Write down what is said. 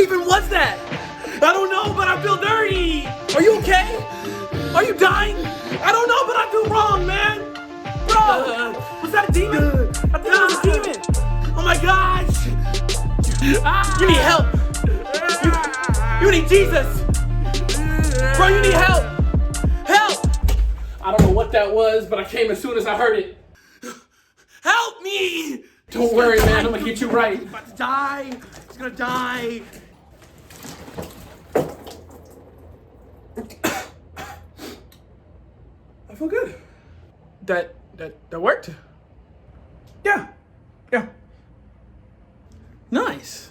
even was that? I don't know, but I feel dirty. Are you okay? Are you dying? I don't know, but I feel wrong, man. Bro, was that a demon? I think it was a demon. Oh my gosh. You need help. You need Jesus. Bro, you need help. Help. I don't know what that was, but I came as soon as I heard it. Help me. Don't worry, man. I'm gonna get you right. He's about to die. He's gonna die. I feel good. That worked? Yeah. Yeah. Nice.